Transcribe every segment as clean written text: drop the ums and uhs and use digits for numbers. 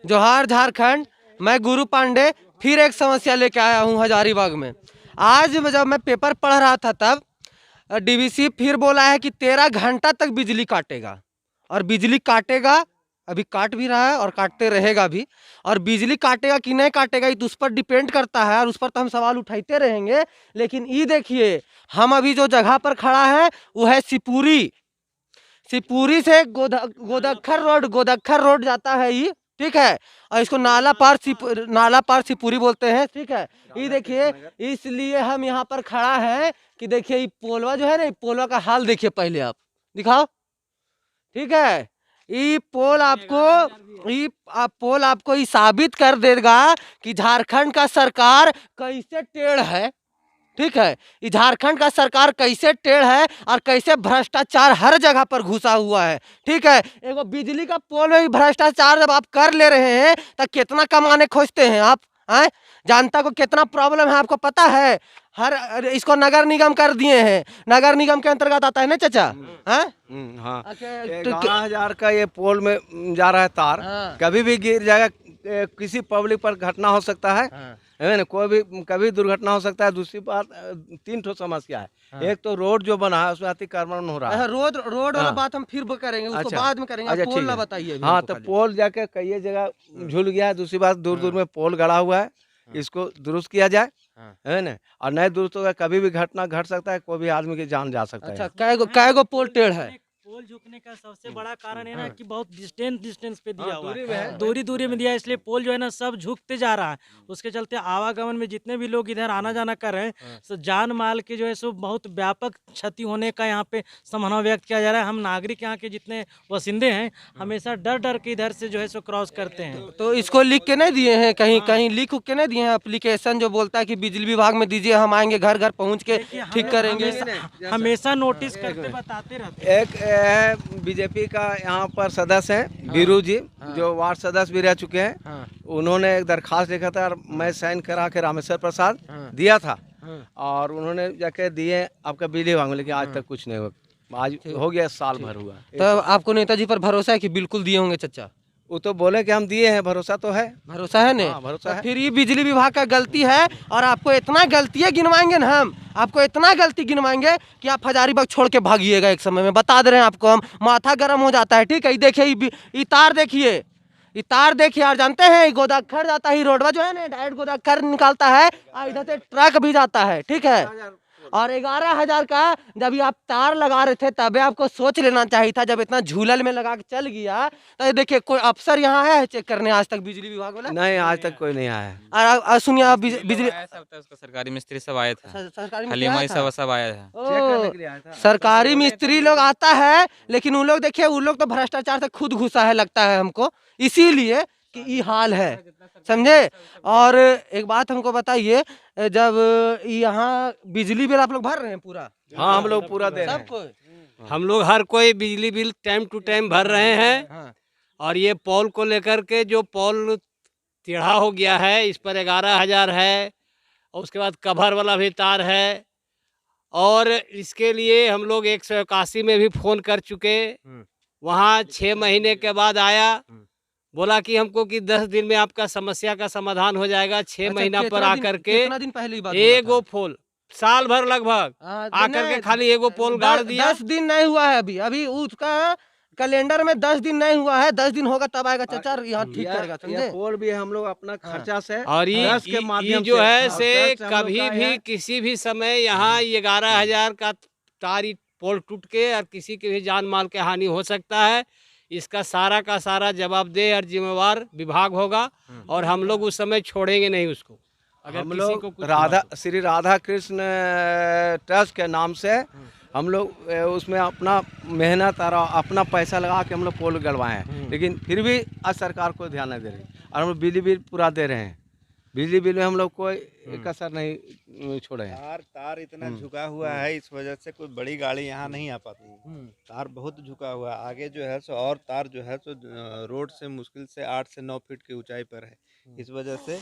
जोहार झारखंड। मैं गुरु पांडे फिर एक समस्या लेके आया हूँ हजारीबाग में। आज जब मैं पेपर पढ़ रहा था तब डीवीसी फिर बोला है कि 13 घंटा तक बिजली काटेगा, और बिजली काटेगा, अभी काट भी रहा है और काटते रहेगा भी। और बिजली काटेगा कि नहीं काटेगा ये तो उस पर डिपेंड करता है, और उस पर तो हम सवाल उठाते रहेंगे। लेकिन ये देखिए, हम अभी जो जगह पर खड़ा है वो है शिवपुरी। शिवपुरी से गोदखर रोड जाता है ये, ठीक है। और इसको नाला पार शिवपुरी बोलते हैं, ठीक है। ये देखिए, इसलिए हम यहाँ पर खड़ा है कि देखिए ये पोलवा जो है ना, पोलवा का हाल देखिए, पहले आप दिखाओ, ठीक है। पोल आपको ये साबित कर देगा कि झारखंड का सरकार कैसे टेढ़ है, ठीक है। ये झारखंड का सरकार कैसे टेढ़ है और कैसे भ्रष्टाचार हर जगह पर घुसा हुआ है, ठीक है। एगो बिजली का पोल में भी भ्रष्टाचार जब आप कर ले रहे हैं तो कितना कमाने खोजते हैं आप, हैं? जनता को कितना प्रॉब्लम है आपको पता है। इसको नगर निगम कर दिए हैं, नगर निगम के अंतर्गत आता है ना चाचा, हैं? हाँ, तो 11,000 का ये पोल में जा रहा है तार। हाँ। कभी भी गिर जाएगा, किसी पब्लिक पर घटना हो सकता है, हाँ। है ना। कोई भी कभी दुर्घटना हो सकता है। दूसरी बात, 3 ठो समस्या है। हाँ। एक तो रोड जो बना है उसमें अतिक्रमण हो रहा है। रोड वाला हाँ। बात हम फिर करेंगे, उसको अच्छा, बाद में करेंगे। अच्छा, आप पोल ठीक ना है। बताइए अभी हाँ, हमको तो खाली। पोल जाके कई जगह झूल गया है। दूसरी बात, दूर दूर में पोल गड़ा हुआ है, इसको दुरुस्त किया जाए, हाँ। है ना। और नहीं दुरुस्त होगा, कभी भी घटना घट सकता है, कोई भी आदमी की जान जा सकता अच्छा, है। कै गो पोल टेढ़ है? पोल झुकने का सबसे बड़ा कारण है ना कि बहुत डिस्टेंस पे दिया हुआ दूरी है, में है। दूरी में दिया है, इसलिए पोल जो है ना सब झुकते जा रहा है। उसके चलते आवागमन में जितने भी लोग इधर आना जाना कर रहे हैं, तो जान माल के जो है सो बहुत व्यापक क्षति होने का यहाँ पे संभावना व्यक्त किया जा रहा है। हम नागरिक यहाँ के जितने वसिंदे हैं हमेशा डर के इधर से जो है सो क्रॉस करते हैं। तो इसको लिख के नहीं दिए हैं कहीं? कहीं लिख के नहीं दिए हैं एप्लीकेशन जो बोलता है कि बिजली विभाग में दीजिए, हम आएंगे घर घर पहुंच के ठीक करेंगे? हमेशा नोटिस करते बताते रहते हैं। एक बीजेपी का यहाँ पर सदस्य है बीरू जी, जो वार्ड सदस्य भी रह चुके हैं। उन्होंने एक दरखास्त लिखा था और मैं साइन करा के रामेश्वर प्रसाद दिया था, और उन्होंने जाके दिए आपका बिजली विभाग में, लेकिन आज तक कुछ नहीं हुआ। आज हो गया, साल भर हुआ। तो आपको नेताजी पर भरोसा है कि बिल्कुल दिए होंगे चाचा? वो तो बोले कि हम दिए हैं, भरोसा तो है। भरोसा है ना? हाँ, भरोसा तो है। फिर ये बिजली विभाग का गलती है, और आपको इतना गलतियां गिनवाएंगे ना, हम आपको इतना गलती गिनवाएंगे कि आप हजारीबाग छोड़ के भागिएगा एक समय में, बता दे रहे हैं आपको हम। माथा गर्म हो जाता है, ठीक है। ये देखिए, ये तार देखिए, ये तार देखिए। और जानते हैं ये गोदखर जाता है, रोडवा जो है ना डायरेक्ट गोदखर निकालता है, और इधर से ट्रक भी जाता है, ठीक है। और 11,000 का जब ये आप तार लगा रहे थे तब आपको सोच लेना चाहिए था। जब इतना झूलल में लगा के चल गया तो ये देखिए, कोई अफसर यहाँ है चेक करने आज तक बिजली विभाग वाला? नहीं, आज तक कोई नहीं आया है। और सुनिए, आप बिजली उसका सरकारी मिस्त्री सब आए थे, सरकारी मिस्त्री हलीमा आया था? सब आया था। ओ, सरकारी मिस्त्री लोग आता है, लेकिन उन लोग देखिए, उन लोग तो भ्रष्टाचार से खुद घुसा है लगता है हमको, इसीलिए कि ये हाल है, समझे। और एक बात हमको बताइए, जब यहाँ बिजली बिल आप लोग भर रहे हैं पूरा? हाँ, हम लोग पूरा दे रहे हैं। सब कोई? हम लोग हर कोई बिजली बिल टाइम टू टाइम भर रहे हैं। हाँ। और ये पोल को लेकर के, जो पोल टेढ़ा हो गया है, इस पर 11,000 है, और उसके बाद कवर वाला भी तार है। और इसके लिए हम लोग 181 में भी फ़ोन कर चुके। वहाँ 6 महीने के बाद आया, बोला कि हमको कि 10 दिन में आपका समस्या का समाधान हो जाएगा। 6 महीना पर आकर के कितना दिन पहले ही बात बोला एगो था? पोल, साल भर लगभग आकर के खाली एगो पोल गाड़ दिया। 10 दिन नहीं हुआ है अभी उसका कैलेंडर में 10 दिन नहीं हुआ है। 10 दिन होगा तब आएगा चाचा, यहाँ ठीक करेगा, ये समझे। पोल भी हम लोग अपना खर्चा से और ये ट्रस्ट के माध्यम जो से, है हाँ, से ट्रस्ट हम लोग कभी का भी है। किसी भी समय यहाँ 11,000 का तार पोल टूट के और किसी के भी जान माल के हानि हो सकता है। इसका सारा का सारा जवाबदेह और जिम्मेवार विभाग होगा, और हम लोग उस समय छोड़ेंगे नहीं उसको। अगर हम किसी लोग को कुछ हुआ तो। श्री राधा कृष्ण ट्रस्ट के नाम से हम लोग उसमें अपना मेहनत और अपना पैसा लगा के हम लोग पोल गड़वाए हैं, लेकिन फिर भी आज सरकार को ध्यान नहीं दे रही। और हम लोग बिजली बिल पूरा दे रहे हैं। बिजली बिल में हम लोग कोई कसर नहीं छोड़े हैं। तार इतना झुका हुआ है, इस वजह से कोई बड़ी गाड़ी यहाँ नहीं आ पाती। तार बहुत झुका हुआ है। आगे जो है सो और तार जो है सो रोड से मुश्किल से 8 से 9 फीट की ऊंचाई पर है। इस वजह से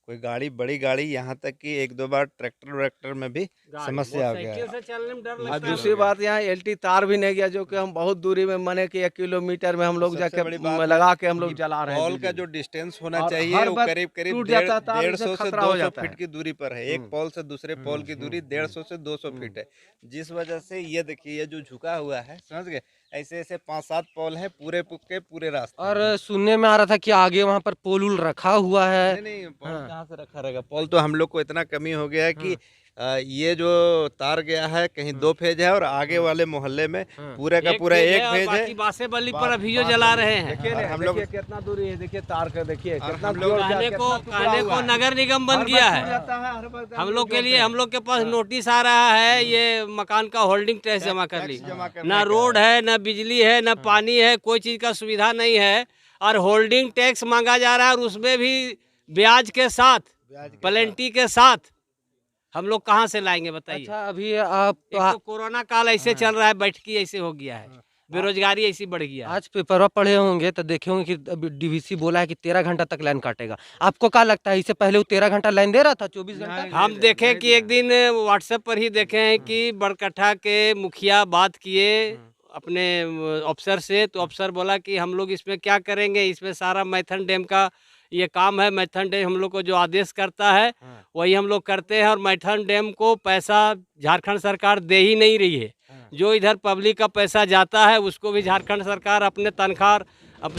कोई गाड़ी बड़ी गाड़ी यहाँ तक कि एक दो बार ट्रैक्टर व्रैक्टर में भी समस्या हो गया है। से चलने में डर और लगता है। दूसरी बात यहाँ एलटी तार भी नहीं गया, जो कि हम बहुत दूरी में माने कि 1 किलोमीटर में हम लोग सबसे जाके बड़ी बात है लगा के हम लोग कि जला रहे हैं पॉल का बिजली। जो डिस्टेंस होना और चाहिए हर वो वक्त करीब करीब टूट जाता है तार, 150 इससे से खतरा हो 200 जाता है। फीट की दूरी पर है। एक पॉल से दूसरे पॉल की दूरी 150 से 200 फीट है, जिस वजह से ये देखिए ये जो झुका हुआ है, समझ गए, ऐसे ऐसे 5-7 पॉल हैं पूरे के पूरे रास्ते में। और सुनने में आ रहा था कि आगे वहाँ पर पोल उल रखा हुआ है। नहीं नहीं, पॉल कहाँ से रखा रहेगा? पॉल तो हम लोग को इतना कमी हो गया है कि ये जो तार गया है कहीं 2 फेज है, और आगे वाले मोहल्ले में पूरे का पूरा फेज 1 है और फेज है। बाकी बासे बल्ली पर अभी जो जला रहे हैं। देखिए और ना, हम लोग देखिए कितना दूरी है, देखिए तार का देखिए और कितना हम लोग जोड़ गया, कहने कितना टुकड़ा को हुआ है। नगर निगम हर बन गया वक्त टूट है। जाता है, हर वक्त हम लोग के लिए, जोड़ते हम लोग के पास नोटिस आ रहा है, ये मकान का होल्डिंग टैक्स जमा कर ली। टैक्स जमा करने ना का रोड है, ना बिजली है, ना पानी है, कोई चीज का सुविधा नहीं है, और होल्डिंग टैक्स मांगा जा रहा है, और उसमें भी ब्याज के साथ, पेनल्टी के साथ। हम लोग कहाँ से लाएंगे बताइए? अच्छा, अभी आप एक तो कोरोना काल ऐसे चल रहा है, बैठकी ऐसे हो गया है, बेरोजगारी ऐसी बढ़ गया है। आज पेपर पढ़े होंगे तो देखे होंगे कि अभी डीवीसी बोला है कि 13 घंटा तक लाइन काटेगा। आपको क्या लगता है, इससे पहले वो 13 घंटा लाइन दे रहा था, 24 घंटा? हम देखें कि एक दिन व्हाट्सएप पर ही देखे हैं कि बड़कट्ठा के मुखिया बात किए अपने अफसर से, तो अफसर बोला कि हम लोग इसमें क्या करेंगे, इसमें सारा मैथन डैम का ये काम है, मैथन डैम हम लोग को जो आदेश करता है वही हम लोग करते हैं, और मैथन डैम को पैसा झारखंड सरकार दे ही नहीं रही है। जो इधर पब्लिक का पैसा जाता है उसको भी झारखंड सरकार अपने तनख्वाह अब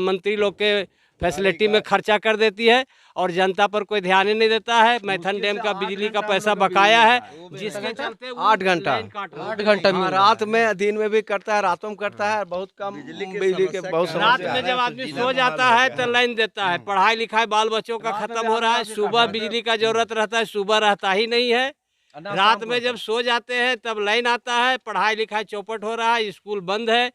मंत्री लोग के फैसिलिटी में खर्चा कर देती है, और जनता पर कोई ध्यान ही नहीं देता है। मैथन डैम का बिजली का पैसा बकाया है, जिसके चलते वो 8 घंटा लाइन काट रहा है। 8 घंटा हाँ, में रात में दिन में भी करता है, रातों में करता है, बहुत कम बिजली के बहुत समस्या रात समस्या में है। जब आदमी सो जाता है तो लाइन देता है, पढ़ाई लिखाई बाल बच्चों का खत्म हो रहा है, सुबह बिजली का जरूरत रहता है, सुबह रहता ही नहीं है। रात में जब सो जाते हैं तब लाइन आता है, पढ़ाई लिखाई चौपट हो रहा है, स्कूल बंद है,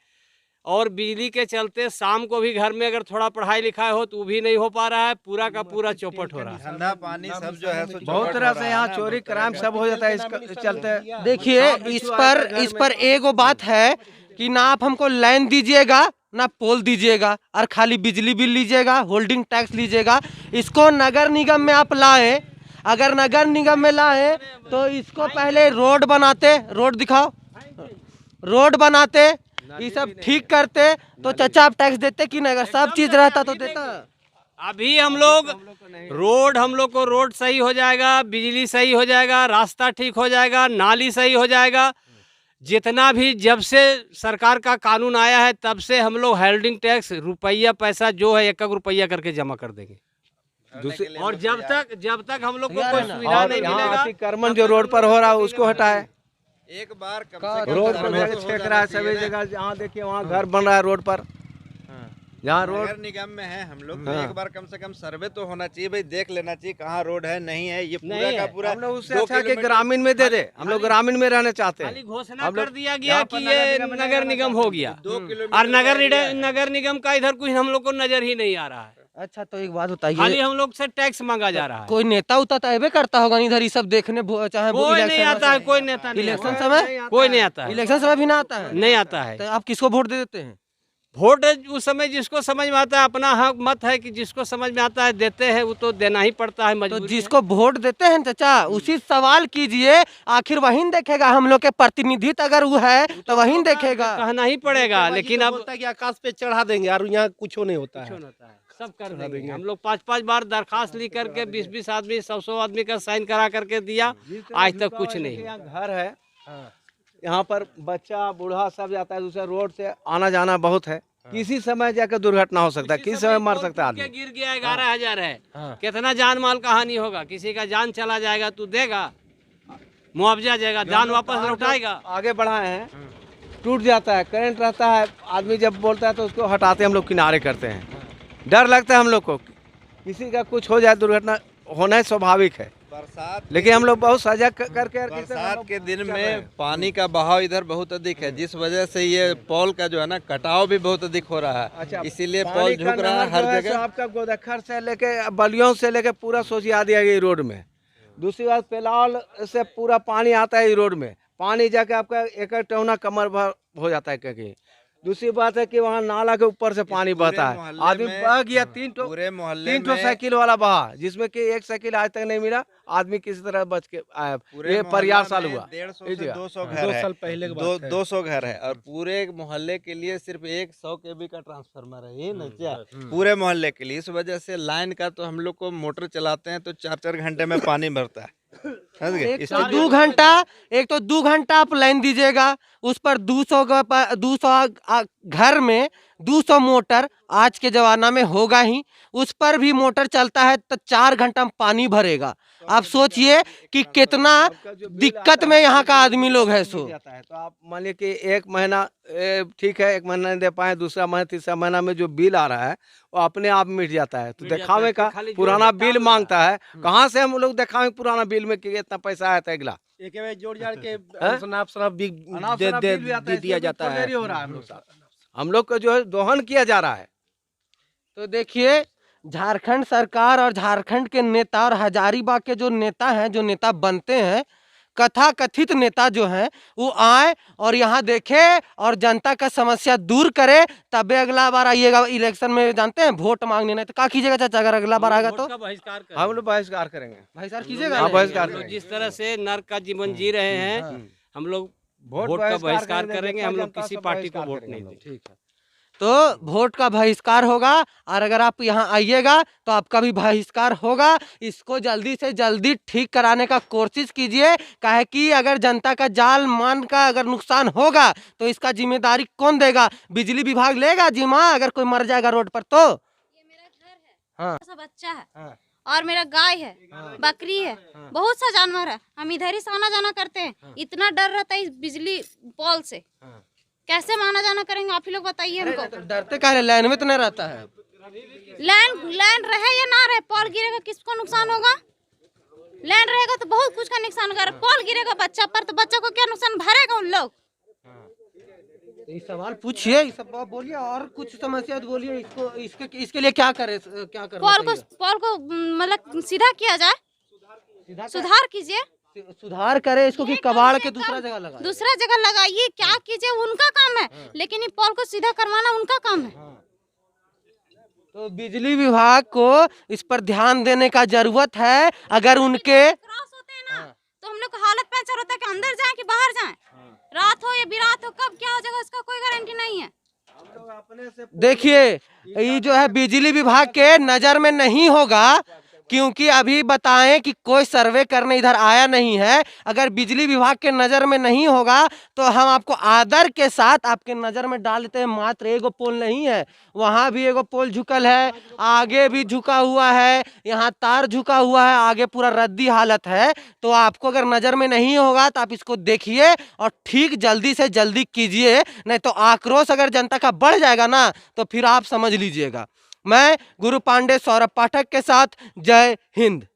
और बिजली के चलते शाम को भी घर में अगर थोड़ा पढ़ाई लिखाई हो तो वो भी नहीं हो पा रहा है, पूरा का पूरा चौपट हो रहा है। ठंडा पानी सब जो है सो बहुत चौपट तरह हो से रहा यहाँ है। चोरी क्राइम सब हो जाता है इस चलते। देखिए, इस पर एगो बात है कि ना आप हमको लाइन दीजिएगा ना पोल दीजिएगा, और खाली बिजली बिल लीजिएगा, होल्डिंग टैक्स लीजिएगा। इसको नगर निगम में आप लाए, अगर नगर निगम में लाए तो इसको पहले रोड बनाते, रोड दिखाओ, रोड बनाते, ये सब ठीक करते तो चचा आप टैक्स देते कि नहीं? अगर सब चीज रहता तो देता। अभी हम लोग रोड, हम लोग को रोड सही हो जाएगा, बिजली सही हो जाएगा, रास्ता ठीक हो जाएगा, नाली सही हो जाएगा। जितना भी जब से सरकार का कानून आया है तब से हम लोग होल्डिंग टैक्स रुपया पैसा जो है 1 रुपया करके जमा कर देंगे। और जब तक हम लोग को कोई सुविधा और नहीं यहाँ मिलेगा, अतिक्रमण जो रोड पर हो रहा है उसको हटाए। एक बार कम से कम रोड पर सर्वे जाके तो हो छेक जाना रहा है चाहिए सभी ना। जगह, जहाँ देखिए वहाँ घर बन रहा है रोड पर, जहाँ रोड नगर निगम में है हम लोग, तो एक बार कम से कम सर्वे तो होना चाहिए भाई, देख लेना चाहिए कहाँ रोड है नहीं है। ये पूरा नहीं का है। पूरा हम लोग उससे 2 अच्छा कि किलोमीटर ग्रामीण में दे दे, हम लोग ग्रामीण में रहना चाहते खाली हैं। घोषणा हम लोग कर दिया गया यहाँ कि पर ये नगर निगम नगर निगम हो गया, 2 किलोमीटर और नगर का एरिया है। नगर निगम का इधर कुछ हम लोग को नजर ही नहीं आ रहा है। अच्छा, तो एक बात बताइए, खाली हम लोग से टैक्स मांगा जा रहा है। कोई नेता उता तो अबे करता होगा इधर ये सब देखने, चाहे वो कोई नहीं इलेक्शन आता है, कोई नेता नहीं इलेक्शन आता समय, है। कोई नहीं आता है, इलेक्शन समय भी ना आता है। नहीं आता है। तो आप किसको वोट दे देते हैं? वोट उस समय जिसको समझ में आता है, अपना हक मत है कि जिसको समझ में आता है देते हैं, वो तो देना ही पड़ता है, तो मजबूरी है। जिसको वोट देते हैं चाचा उसी सवाल कीजिए, आखिर वही देखेगा। हम लोग के प्रतिनिधित्व अगर वो है तो वही देखेगा। कहना ही पड़ेगा, लेकिन अब बोलता है कि आकाश पे चढ़ा देंगे और यहाँ कुछ नहीं होता है। सब कर देंगे। हम लोग 5-5 बार दरखास्त लिख करके 20-20 आदमी 100-100 आदमी का साइन करा करके दिया, आज तक कुछ नहीं। यहाँ घर है, यहाँ पर बच्चा बूढ़ा सब जाता है, दूसरा रोड से आना जाना बहुत है। किसी समय जाकर दुर्घटना हो सकता है, किसी समय मर सकता है के आदमी। गिर गया 11,000 है, कितना जान माल का हानि होगा? किसी का जान चला जाएगा तू देगा मुआवजा, जाएगा जान वापस लौटाएगा? आगे बढ़ाए हैं, टूट जाता है, करंट रहता है, आदमी जब बोलता है तो उसको हटाते हम लोग, किनारे करते हैं। डर लगता है हम लोग को, किसी का कुछ हो जाए, दुर्घटना होना स्वाभाविक है, बरसात लेकिन हम लोग बहुत सजग करके बरसात के दिन में पानी का बहाव इधर बहुत अधिक है, जिस वजह से ये पोल का जो है ना कटाव भी बहुत अधिक हो रहा है। इसीलिए पोल झुक रहा है हर जगह। आपका गोदखर से लेके बलियों से लेके पूरा सोचिया दिया गया रोड में। दूसरी बात, पेलावल से पूरा पानी आता है रोड में, पानी जाके आपका एक टौना कमर भर हो जाता है कहीं। दूसरी बात है कि वहाँ नाला के ऊपर से पानी बहता है, मोहल्ले आदमी में- बह गया पूरे मोहल्ले 3 ठो में साइकिल वाला बहा, जिसमें कि एक साइकिल आज तक नहीं मिला, आदमी किसी तरह बच के आया। पूरे ये पर्याय मोहल्ला साल में हुआ 150 इस से जगह। 200 2 घर है। साल पहले की बात है। 200 घर है और पूरे मोहल्ले के लिए सिर्फ एक 100 केवी का ट्रांसफार्मर है, ये ना क्या पूरे मोहल्ले के लिए। इस वजह से लाइन का तो हम लोग को मोटर चलाते हैं तो 4-4 घंटे में पानी भरता है, समझ गए? एक इस तो 2 घंटा आप लाइन दीजिएगा, उस पर 200 घर में 200 मोटर आज के जमाना में होगा ही, उस पर भी मोटर चलता है तो 4 घंटा में पानी भरेगा। आप सोचिए कि कितना दिक्कत में यहाँ का आदमी लोग है। सो जाता है तो आप मान लीजिए कि एक महीना ठीक है, एक महीना नहीं दे पाए, दूसरा महीना तीसरा महीना में जो बिल आ रहा है वो अपने आप मिट जाता है। तो दिखावे का पुराना बिल मांगता है, कहाँ से हम लोग दिखावे पुराना बिल में कि इतना पैसा आया था अगला। एक बार जोड़ जाड़ के हैं? अनाप शनाप भी अनाप दे शनाप दे बिल भी आता दे है, दिया इसमें भी जाता है। फुलेरी हो रहा है हम लोग साथ। हम लोग को जो है दोहन किया जा रहा है। तो देखिए, झारखंड सरकार और झारखंड के नेता और हजारीबाग के जो नेता हैं, जो नेता बनते हैं, कथा कथित नेता जो हैं, वो आए और यहाँ देखे और जनता का समस्या दूर करे, तबे अगला बार आइएगा इलेक्शन में। जानते हैं वोट मांगने, नहीं तो क्या कीजिएगा चाचा अगर अगला बार आएगा तो? वोट का बहिष्कार करेंगे। हम लोग बहिष्कार करेंगे। भाई साहब कीजिएगा हाँ, नहीं? बहिष्कार हम लोग करेंगे। जिस तरह से नर्क का जीवन जी रहे हैं, हम लोग वोट का बहिष्कार करेंगे। हम लोग किसी पार्टी को वोट नहीं देंगे। ठीक है, तो वोट का बहिष्कार होगा, और अगर आप यहाँ आइएगा तो आपका भी बहिष्कार होगा। इसको जल्दी से जल्दी ठीक कराने का कोशिश कीजिए, काहे कि अगर जनता का जान मान का अगर नुकसान होगा तो इसका जिम्मेदारी कौन देगा? बिजली विभाग लेगा जिम्मा अगर कोई मर जाएगा रोड पर तो? ये मेरा घर है, हाँ। छोटा सा बच्चा है, हाँ। और मेरा गाय है, बकरी है, बहुत सा जानवर है। हम इधर ही से आना जाना करते हैं। इतना डर रहता है इस बिजली पोल से, कैसे हम आना जाना करेंगे? आप ही लोग बताइए हमको। तो डरते काहे? लाइन में तो नहीं रहता है। लैंड रहे या ना रहे, पोल गिरेगा किसको नुकसान होगा? लैंड रहेगा तो बहुत कुछ का नुकसान होगा। पोल गिरेगा बच्चा पर, तो बच्चा को क्या नुकसान भरेगा उन लोग? ये सवाल पूछिए, ये सब बात बोलिए, और कुछ समस्या तो बोलिए। इसको इसके लिए क्या करे, क्या करना चाहिए? पोल को मतलब सीधा किया जाए, सुधार कीजिए, सुधार करे इसको कि कबाड़ के दूसरा जगह लगा। दूसरा जगह लगाइए, क्या कीजिए, उनका काम है। लेकिन ये पोल को सीधा करवाना उनका काम है। तो बिजली विभाग को इस पर ध्यान देने का जरूरत है। अगर उनके क्रॉस होते हैं ना, तो हम लोग को हालत पैंचर होता है कि अंदर जाए कि बाहर जाए, रात हो या बिरात हो, कब क्या हो जाएगा उसका कोई गारंटी नहीं है। देखिए, ये जो है बिजली विभाग के नजर में नहीं होगा, क्योंकि अभी बताएं कि कोई सर्वे करने इधर आया नहीं है। अगर बिजली विभाग के नज़र में नहीं होगा तो हम आपको आदर के साथ आपके नज़र में डाल देते हैं। मात्र एगो पोल नहीं है, वहाँ भी एगो पोल झुकल है, आगे भी झुका हुआ है, यहाँ तार झुका हुआ है, आगे पूरा रद्दी हालत है। तो आपको अगर नज़र में नहीं होगा तो आप इसको देखिए और ठीक जल्दी से जल्दी कीजिए, नहीं तो आक्रोश अगर जनता का बढ़ जाएगा ना तो फिर आप समझ लीजिएगा। मैं गुरु पांडे, सौरभ पाठक के साथ, जय हिंद।